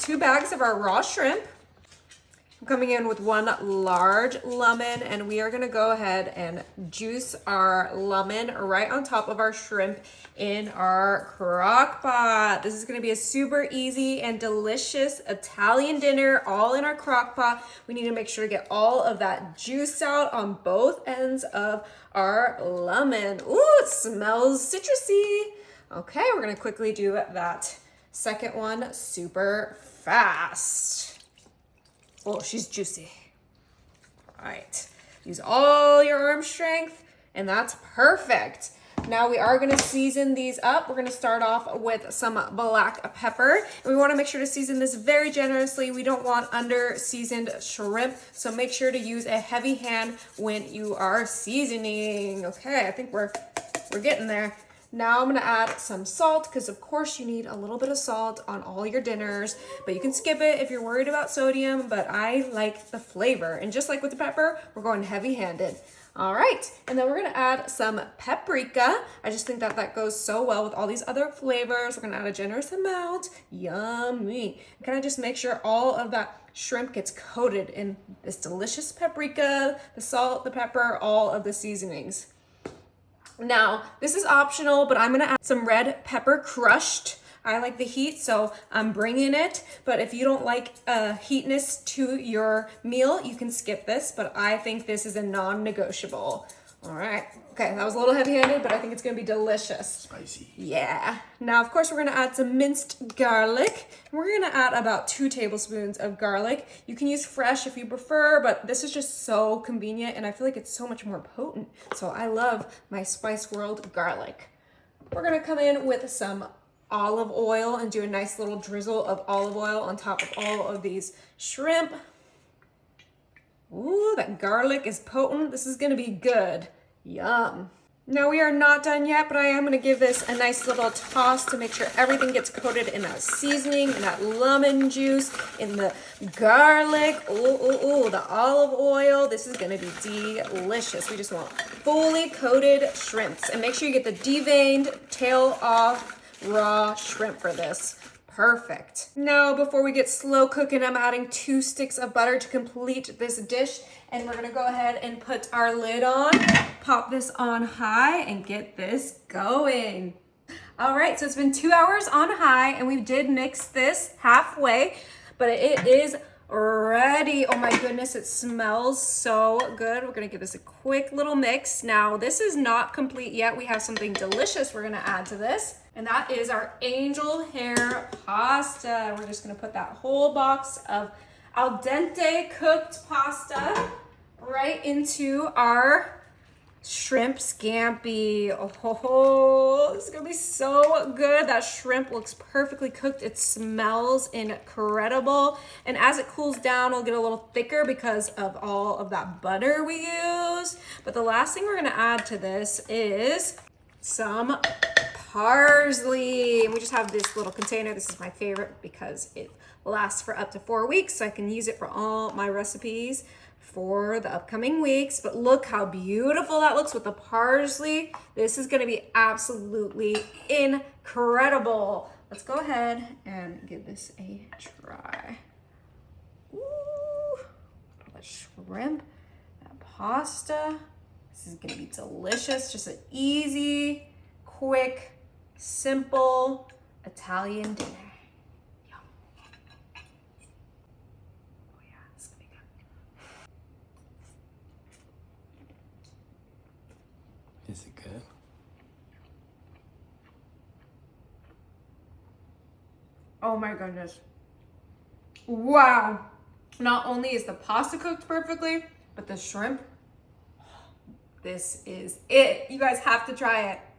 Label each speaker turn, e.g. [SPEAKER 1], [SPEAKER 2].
[SPEAKER 1] 2 bags of our raw shrimp. I'm coming in with 1 large lemon, and we are gonna go ahead and juice our lemon right on top of our shrimp in our crock pot. This is gonna be a super easy and delicious Italian dinner, all in our crock pot. We need to make sure to get all of that juice out on both ends of our lemon. Ooh, it smells citrusy. Okay, we're gonna quickly do that second one super fast. Oh, she's juicy. All right, use all your arm strength, and that's perfect. Now we are gonna season these up. We're gonna start off with some black pepper, and we wanna make sure to season this very generously. We don't want under-seasoned shrimp, so make sure to use a heavy hand when you are seasoning. Okay, I think we're getting there. Now I'm gonna add some salt, because of course you need a little bit of salt on all your dinners, but you can skip it if you're worried about sodium, but I like the flavor. And just like with the pepper, we're going heavy-handed. All right, and then we're gonna add some paprika. I just think that goes so well with all these other flavors. We're gonna add a generous amount. Yummy. Kind of just make sure all of that shrimp gets coated in this delicious paprika, the salt, the pepper, all of the seasonings. Now, this is optional, but I'm gonna add some red pepper crushed. I like the heat, so I'm bringing it. But if you don't like heatness to your meal, you can skip this, but I think this is a non-negotiable. All right, okay, that was a little heavy-handed, but I think it's gonna be delicious.
[SPEAKER 2] Spicy.
[SPEAKER 1] Yeah. Now, of course, we're gonna add some minced garlic. We're gonna add about 2 tablespoons of garlic. You can use fresh if you prefer, but this is just so convenient, and I feel like it's so much more potent. So I love my Spice World garlic. We're gonna come in with some olive oil and do a nice little drizzle of olive oil on top of all of these shrimp. Ooh, that garlic is potent. This is gonna be good. Yum. Now we are not done yet, but I am gonna give this a nice little toss to make sure everything gets coated in that seasoning, in that lemon juice, in the garlic. Ooh, the olive oil. This is gonna be delicious. We just want fully coated shrimps. And make sure you get the deveined, tail off, raw shrimp for this. Perfect. Now, before we get slow cooking, I'm adding 2 sticks of butter to complete this dish. And we're gonna go ahead and put our lid on, pop this on high, and get this going. All right, so it's been 2 hours on high, and we did mix this halfway, but it is ready. Oh my goodness, it smells so good. We're gonna give this a quick little mix. Now, this is not complete yet. We have something delicious we're gonna add to this, and that is our angel hair pasta. We're just gonna put that whole box of al dente cooked pasta right into our shrimp scampi. Oh, this is gonna be so good. That shrimp looks perfectly cooked. It smells incredible. And as it cools down, it'll get a little thicker because of all of that butter we use. But the last thing we're gonna add to this is some parsley. And we just have this little container. This is my favorite because it lasts for up to 4 weeks, so I can use it for all my recipes for the upcoming weeks. But look how beautiful that looks with the parsley. This is gonna be absolutely incredible. Let's go ahead and give this a try. Ooh, that shrimp, that pasta. This is gonna be delicious. Just an easy, quick, simple Italian dinner.
[SPEAKER 2] Is it good?
[SPEAKER 1] Oh my goodness. Wow. Not only is the pasta cooked perfectly, but the shrimp, this is it. You guys have to try it.